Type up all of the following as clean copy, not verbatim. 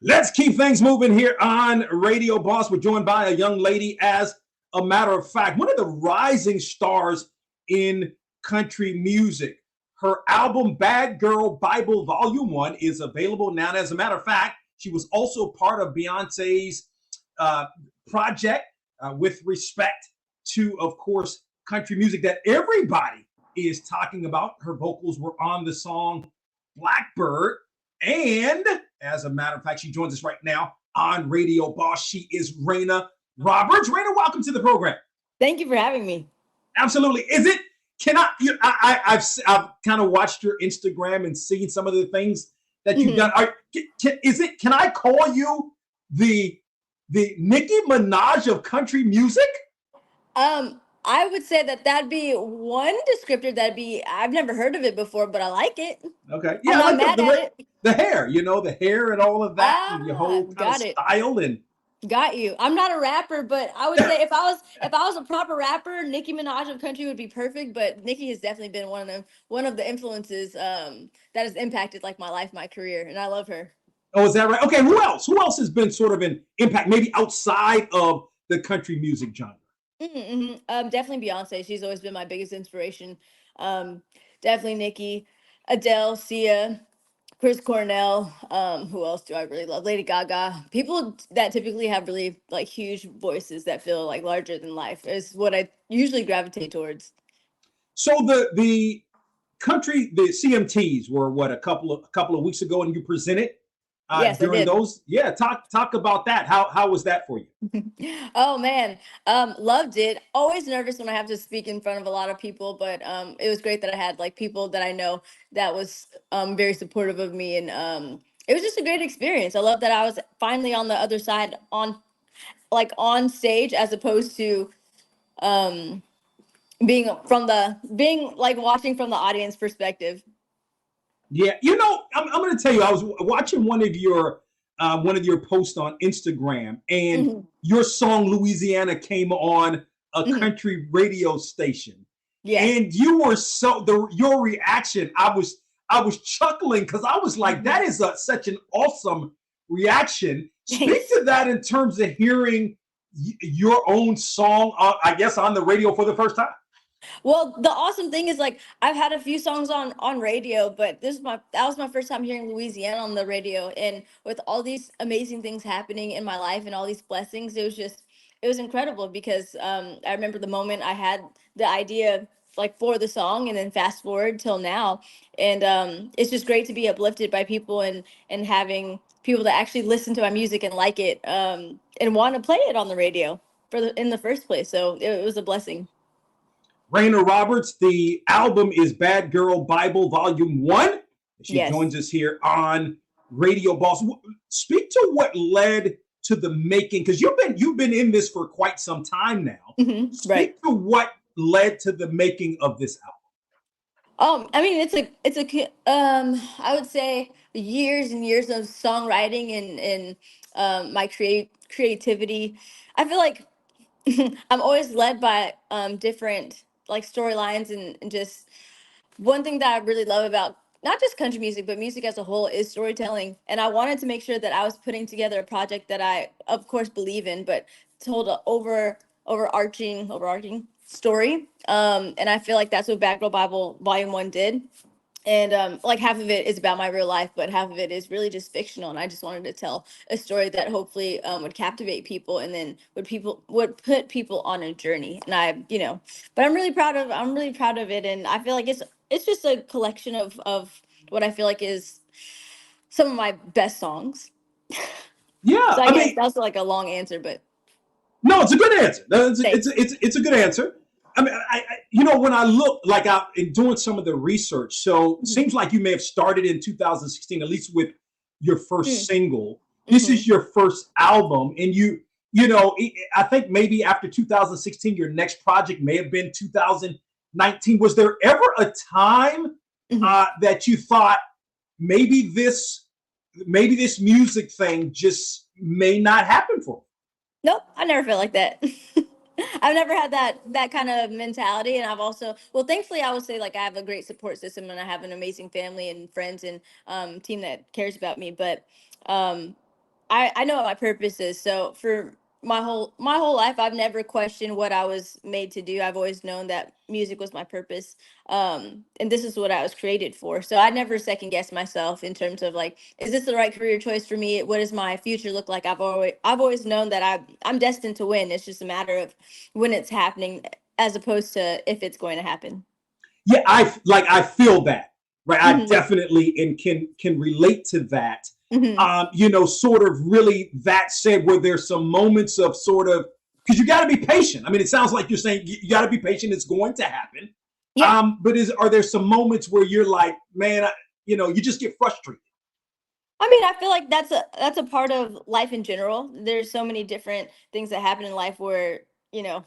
Let's keep things moving here on Radio Boss. We're joined by a young lady, as a matter of fact, one of the rising stars in country music. Her album, Bad Girl Bible Volume 1, is available now. And as a matter of fact, she was also part of Beyonce's uh, project with respect to, of course, country music that everybody is talking about. Her vocals were on the song Blackbird. And as a matter of fact, she joins us right now on Radio Boss. She is Reyna Roberts. Reyna, welcome to the program. Thank you for having me. Absolutely. Is it? Can I? I've kind of watched your Instagram and seen some of the things that you've done. Is it? Can I call you the Nicki Minaj of country music? I would say that that'd be one descriptor. I've never heard of it before, but I like it. Okay. I'm Yeah, I not like mad at it. the hair, the hair and all of that, and your Ah, whole kind of got it. style. And Got you. I'm not a rapper, but I would say if I was a proper rapper, Nicki Minaj of country would be perfect. But Nicki has definitely been one of the influences that has impacted like my life, my career, and I love her. oh, is that right? Okay, who else? Who else has been sort of an impact, maybe outside of the country music genre? Definitely Beyonce. She's always been my biggest inspiration. Um, Definitely Nicki, Adele, Sia, Chris Cornell. Who else do I really love? Lady Gaga. People that typically have really like huge voices that feel like larger than life is what I usually gravitate towards. So the country, the CMTs were what, a couple of weeks ago, and you presented Yes, I during did. those. Yeah, talk about that. How was that for you? Oh man, loved it. Always nervous when I have to speak in front of a lot of people, but it was great that I had like people that I know that was very supportive of me, and it was just a great experience. I love that I was finally on the other side, on stage, as opposed to um, being like watching from the audience perspective. Yeah, I'm going to tell you, I was watching one of your posts on Instagram, and Mhm. your song Louisiana came on a Mhm. country radio station, Yes. and you were your reaction. I was chuckling because I was like, that Mhm. is such an awesome reaction. Speak Thanks. to that in terms of hearing your own song, I guess, on the radio for the first time. Well, the awesome thing is like I've had a few songs on radio, but that was my first time hearing Louisiana on the radio, and with all these amazing things happening in my life and all these blessings, it was incredible because I remember the moment I had the idea like for the song, and then fast forward till now, and it's just great to be uplifted by people, and having people that actually listen to my music and like it, and want to play it on the radio in the first place. So it was a blessing. Reyna Roberts. The album is Bad Girl Bible Volume 1. She Yes. joins us here on Radio Boss. Speak to what led to the making, because you've been in this for quite some time now. Right. Speak to what led to the making of this album. I mean, I would say years and years of songwriting and my creativity. I feel like I'm always led by different like storylines, and just one thing that I really love about not just country music but music as a whole is storytelling. And I wanted to make sure that I was putting together a project that I, of course, believe in, but told a overarching story. And I feel like that's what Bad Girl Bible Volume One did. And like half of it is about my real life, but half of it is really just fictional. And I just wanted to tell a story that hopefully would captivate people, and then would put people on a journey. And but I'm really proud of it, and I feel like it's just a collection of what I feel like is some of my best songs. Yeah, So I I guess mean, that's like a long answer, but no, it's a good answer. It's thanks. it's a good answer. I mean, when I look like out in doing some of the research, so it Mhm. seems like you may have started in 2016, at least with your first Mm. single. This Mm-hmm. is your first album, and I think maybe after 2016, your next project may have been 2019. Was there ever a time Mm-hmm. that you thought maybe this maybe this music thing just may not happen for me? Nope, I never felt like that. I've never had that kind of mentality, and I've also, well, thankfully, I would say like I have a great support system, and I have an amazing family and friends, and team that cares about me. But um, I know what my purpose is. So for my whole life, I've never questioned what I was made to do. I've always known that music was my purpose, and this is what I was created for. So I never second guessed myself in terms of like, is this the right career choice for me? What does my future look like? I've always known that I'm destined to win. It's just a matter of when it's happening, as opposed to if it's going to happen. Yeah, I feel that, right? I Hmm. definitely and can relate to that. Hmm. Sort of really that said, where there's some moments of sort of, because you got to be patient. I mean, it sounds like you're saying you got to be patient. It's going to happen. Yeah. But are there some moments where you're like, man, you just get frustrated? I mean, I feel like that's a part of life in general. There's so many different things that happen in life where, you know,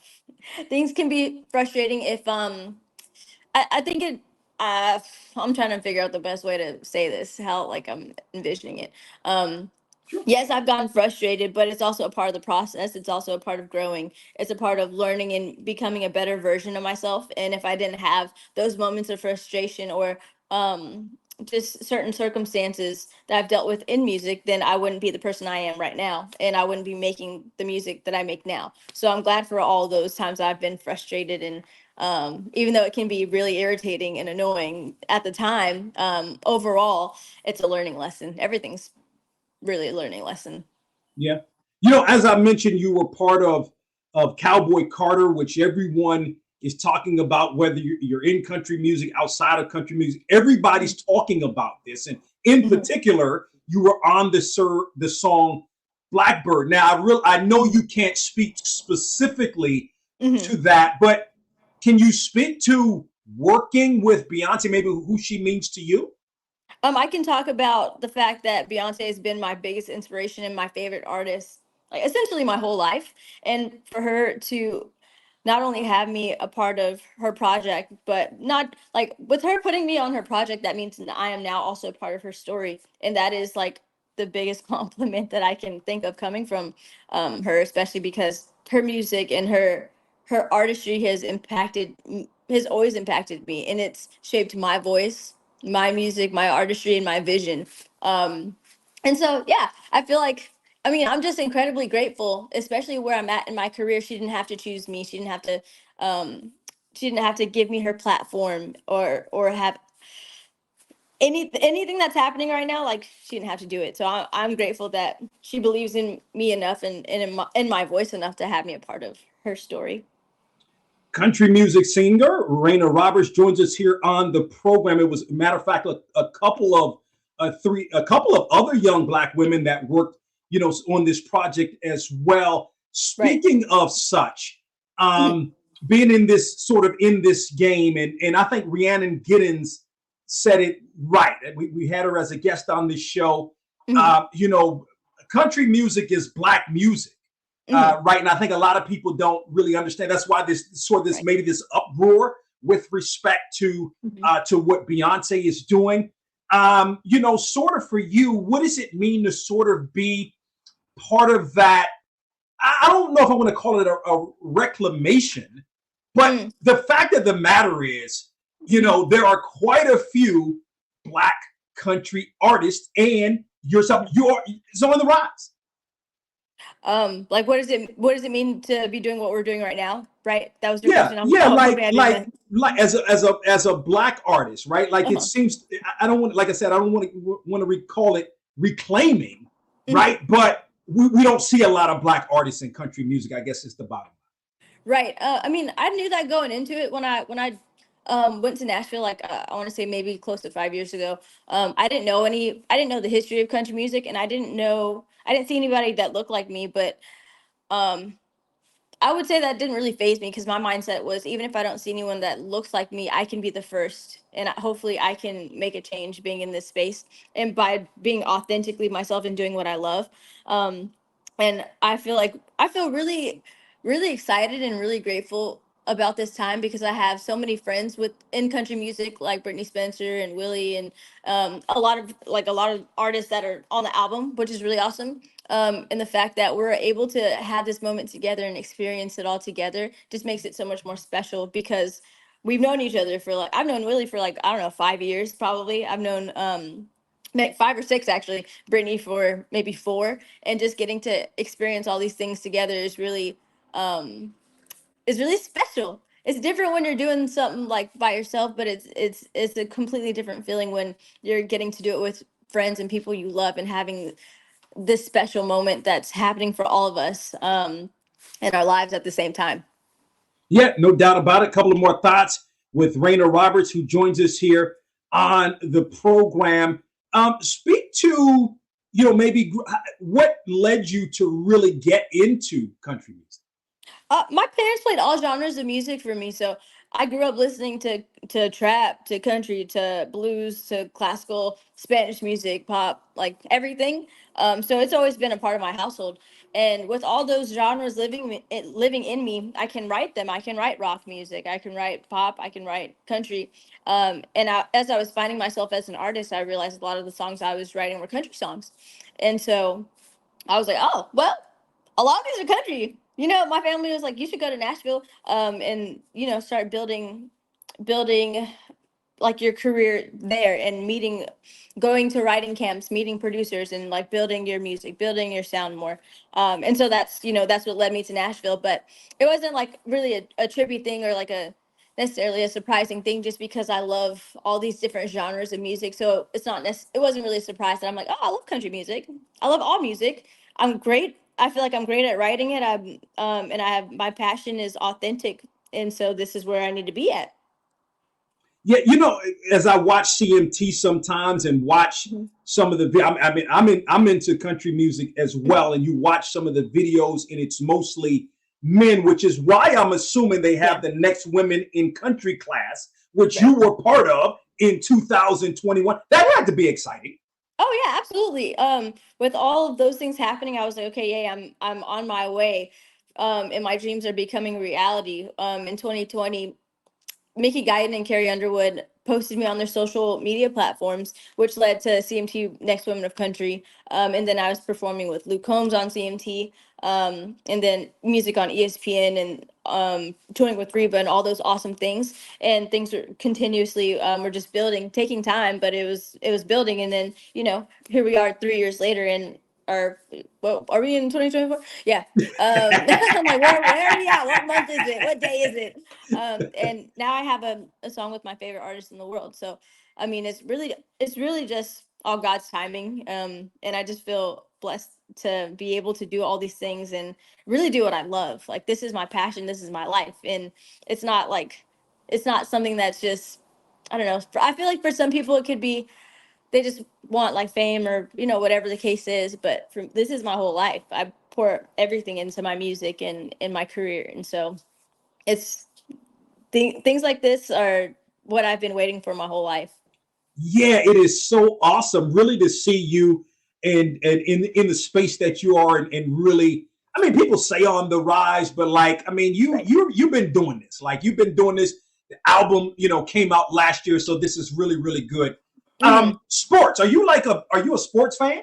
things can be frustrating if I think it uh I'm trying to figure out the best way to say this, how like I'm envisioning it. Um Sure. yes, I've gotten frustrated, but it's also a part of the process. It's also a part of growing. It's a part of learning and becoming a better version of myself. And if I didn't have those moments of frustration or um, just certain circumstances that I've dealt with in music, then I wouldn't be the person I am right now. And I wouldn't be making the music that I make now. So I'm glad for all those times I've been frustrated. And even though it can be really irritating and annoying at the time, overall, it's a learning lesson. Everything's really a learning lesson. Yeah. As I mentioned, you were part of Cowboy Carter, which everyone is talking about, whether you're in country music, outside of country music. Mhm. Everybody's talking about this. And in Mhm. particular, you were on the song Blackbird. Now, I know Mhm. you can't speak specifically to Mhm. that, but can you speak to working with Beyonce, maybe who she means to you? I can talk about the fact that Beyonce has been my biggest inspiration and my favorite artist, like essentially my whole life. And for her to not only have me a part of her project, but not like with her putting me on her project, that means that I am now also a part of her story. And that is like the biggest compliment that I can think of coming from her, especially because her music and her artistry has always impacted me, and it's shaped my voice, my music, my artistry, and my vision. And so, yeah, I feel like, I mean, I'm just incredibly grateful, especially where I'm at in my career. She didn't have to choose me. Um, she didn't have to give me her platform or have anything that's happening right now. Like she didn't have to do it. So I'm grateful that she believes in me enough and in my voice enough to have me a part of her story. Country music singer Reyna Roberts joins us here on the program. It was, matter of fact, a couple of a couple of other young Black women that worked, on this project as well. Right. Speaking of such, Mhm. being in this sort of in this game, and I think Rhiannon Giddens said it right. We had her as a guest on this show. Mhm. Country music is Black music, Mhm. right? And I think a lot of people don't really understand. That's why this Right. maybe this uproar with respect Mhm. to what Beyonce is doing. Sort of for you, what does it mean to sort of be part of that? I don't know if I want to call it a reclamation, but Mm. the fact of the matter is, Mhm. there are quite a few Black country artists, and yourself, Mhm. you're it's on the rise. Like what does it mean to be doing what we're doing right now? Right? That was your Yeah, question. I'm yeah, I'm hoping I didn't miss. like Mhm. as a Black artist, right? Like it Uh-huh. seems, I don't want, like I said, I don't want to recall it reclaiming, Mhm. right? But we don't see a lot of Black artists in country music, I guess, is the bottom Right. I mean, I knew that going into it when I went to Nashville, like I want to say maybe close to 5 years ago. I didn't know the history of country music, and I didn't see anybody that looked like me. But um, I would say that didn't really phase me because my mindset was, even if I don't see anyone that looks like me, I can be the first, and hopefully I can make a change being in this space and by being authentically myself and doing what I love. Um, and I feel really, really excited and really grateful about this time because I have so many friends with in country music like Brittany Spencer and Willie and a lot of artists that are on the album, which is really awesome. And the fact that we're able to have this moment together and experience it all together just makes it so much more special because we've known each other for like I've known Willie for like I don't know 5 years probably. I've known 5 or 6 actually, Brittany for maybe 4, and just getting to experience all these things together um is really special. It's different when you're doing something like by yourself, but it's a completely different feeling when you're getting to do it with friends and people you love, and having this special moment that's happening for all of us in our lives at the same time. Yeah, no doubt about it. A couple of more thoughts with Reyna Roberts, who joins us here on the program. Speak to, maybe what led you to really get into country music? My parents played all genres of music for me, so I grew up listening to trap, to country, to blues, to classical, Spanish music, pop, like everything. So it's always been a part of my household. And with all those genres living in me, I can write them. I can write rock music. I can write pop. I can write country. As I was finding myself as an artist, I realized a lot of the songs I was writing were country songs, and so I was like, oh, well, a lot of these are country. My family was like, you should go to Nashville, and start building like your career there, and going to writing camps, meeting producers, and like building your music, building your sound more. And so that's what led me to Nashville. But it wasn't like really a trippy thing, or like a necessarily a surprising thing, just because I love all these different genres of music. So it wasn't really a surprise that I'm like, oh, I love country music. I love all music. I'm great. I feel like I'm great at writing it. And I have my passion is authentic, and so this is where I need to be at. Yeah, as I watch CMT sometimes and watch Mhm. some of the, I mean, I'm into country music as well, and you watch some of the videos, and it's mostly men, which is why I'm assuming they have Yeah. the Next Women in Country class, which you Right. were part of in 2021. That had to be exciting. Oh yeah, absolutely. With all of those things happening, I was like, okay, yeah, I'm on my way. And my dreams are becoming reality. In 2020, Mickey Guyton and Carrie Underwood posted me on their social media platforms, which led to CMT Next Women of Country. And then I was performing with Luke Combs on CMT, and then music on ESPN, and touring with Reba, and all those awesome things. And things are continuously were just building, taking time, but it was building. And then here we are 3 years later, and our well, are we in 2024? Yeah. I'm like, where are we at? What month is it? What day is it? And now I have a song with my favorite artist in the world. So I mean, it's really just all God's timing. And I just feel blessed to be able to do all these things and really do what I love. Like, this is my passion, this is my life. And it's not like it's not something that's just, I don't know. I feel like for some people it could be they just want like fame, or whatever the case is. But this is my whole life. I pour everything into my music and in my career. And so it's things like this are what I've been waiting for my whole life. Yeah, it is so awesome, really, to see you and in the space that you are, and really, I mean, people say on the rise, but like, I mean, Right. you've been doing this, like you've been doing this. The album, came out last year, so this is really, really good. Hmm. Sports. Are you a sports fan?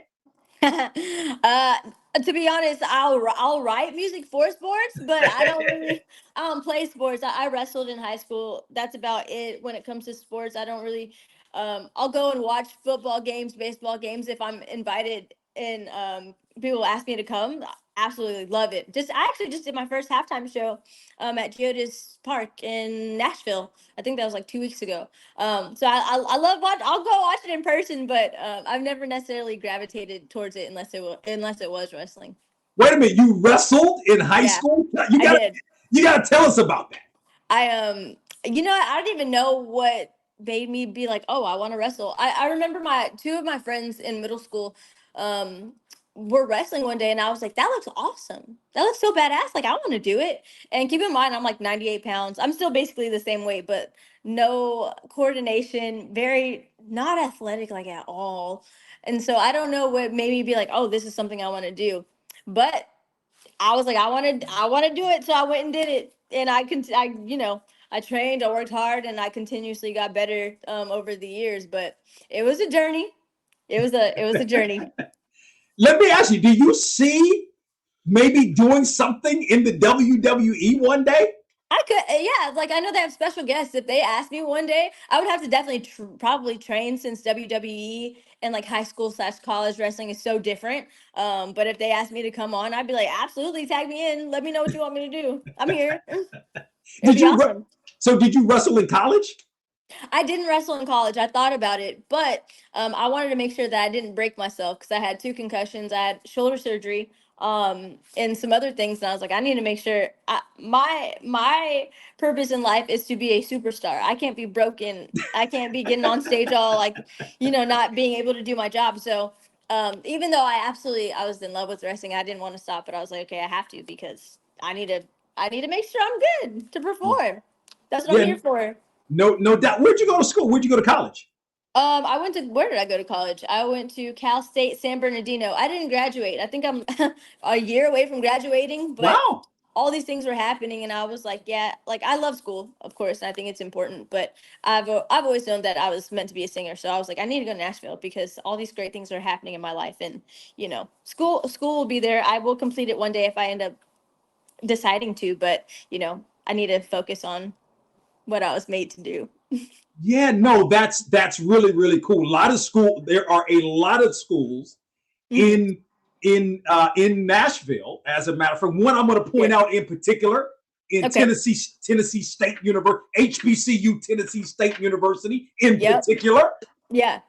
uh, to be honest, I'll write music for sports, but I don't play sports. I wrestled in high school. That's about it when it comes to sports. I don't really. I'll go and watch football games, baseball games if I'm invited, and people ask me to come. Absolutely love it. I actually just did my first halftime show at Geodis Park in Nashville. I think that was like 2 weeks ago. So I love watch. I'll go watch it in person, but I've never necessarily gravitated towards it unless it was wrestling. Wait a minute, you wrestled in high Yeah, school? You I got to did. you got to tell us about that. I I don't even know what made me be like, oh, I want to wrestle. I remember my two of my friends in middle school um were wrestling one day, and I was like, that looks awesome. That looks so badass. Like, I want to do it. And keep in mind, I'm like 98 pounds. I'm still basically the same weight, but no coordination, very not athletic like at all. And so I don't know what made me be like, oh, this is something I want to do. But I was like, I want to do it, so I went and did it, and I trained, I worked hard, and I continuously got better over the years. But it was a journey. It was a journey. Let me ask you: do you see maybe doing something in the WWE one day? I could, yeah, like I know they have special guests. If they asked me one day, I would have to definitely probably train since WWE and like high school / college wrestling is so different. But if they asked me to come on, I'd be like, absolutely, tag me in. Let me know what you want me to do. I'm here. It'd Did be you awesome. so did you wrestle in college? I didn't wrestle in college. I thought about it, but I wanted to make sure that I didn't break myself because I had 2 concussions. I had shoulder surgery, and some other things. And I was like, I need to make sure my purpose in life is to be a superstar. I can't be broken. I can't be getting on stage all like, not being able to do my job. So even though I was in love with wrestling, I didn't want to stop. But I was like, okay, I have to because I need to make sure I'm good to perform. That's what I'm Yeah, here for. no doubt. Where'd you go to school? Where'd you go to college? Where did I go to college? I went to Cal State San Bernardino. I didn't graduate. I think I'm a year away from graduating, but Wow. all these things were happening and I was like, yeah, like I love school, of course, and I think it's important, but I've always known that I was meant to be a singer. So I was like, I need to go to Nashville because all these great things are happening in my life and, school will be there. I will complete it one day if I end up deciding to, but, I need to focus on what I was made to do. Yeah, no, that's really really cool. A lot of school. There are a lot of schools Mhm. in in Nashville. As a matter of fact, one I'm going to point Yeah. out in particular in Okay. Tennessee State University, HBCU, Tennessee State University in Yep. particular. Yeah.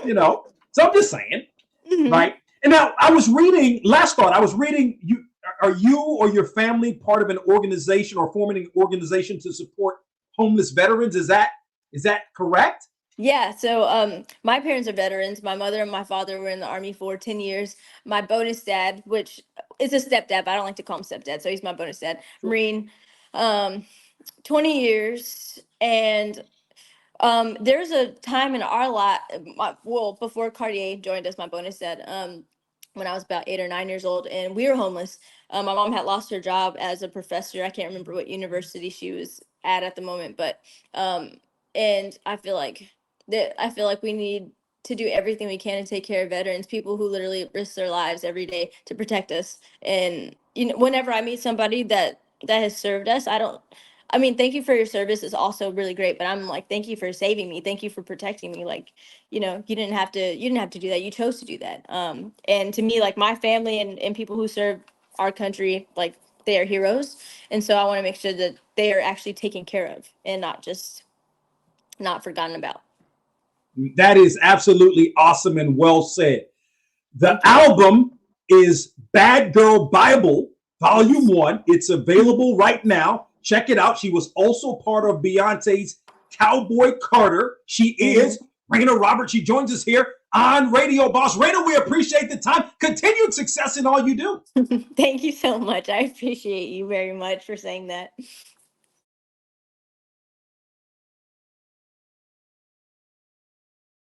You know, so I'm just saying, Hmm. right? And now I was reading. Last thought, I was reading. You are you or your family part of an organization or forming an organization to support homeless veterans? Is that correct? Yeah, so my parents are veterans. My mother and my father were in the army for 10 years. My bonus dad, which is a stepdad, but I don't like to call him stepdad, so he's my bonus dad, Sure. Marine, um 20 years. And there's a time in our life, well, before Cartier joined us, my bonus dad, when I was about 8 or 9 years old, and we were homeless. My mom had lost her job as a professor. I can't remember what university she was at the moment, but um, and I feel like we need to do everything we can to take care of veterans, people who literally risk their lives every day to protect us. And whenever I meet somebody that has served us, I mean, thank you for your service is also really great, but I'm like, thank you for saving me. Thank you for protecting me. Like, you didn't have to do that. You chose to do that. And to me, like my family and people who serve our country, like they are heroes. And so I want to make sure that they are actually taken care of and not just not forgotten about. That is absolutely awesome and well said. The Thank you. album is Bad Girl Bible, Volume Yes. 1. It's available right now. Check it out. She was also part of Beyonce's Cowboy Carter. She Mhm. is Reyna Roberts. She joins us here on Radio Boss. Reyna, we appreciate the time. Continued success in all you do. Thank you so much. I appreciate you very much for saying that.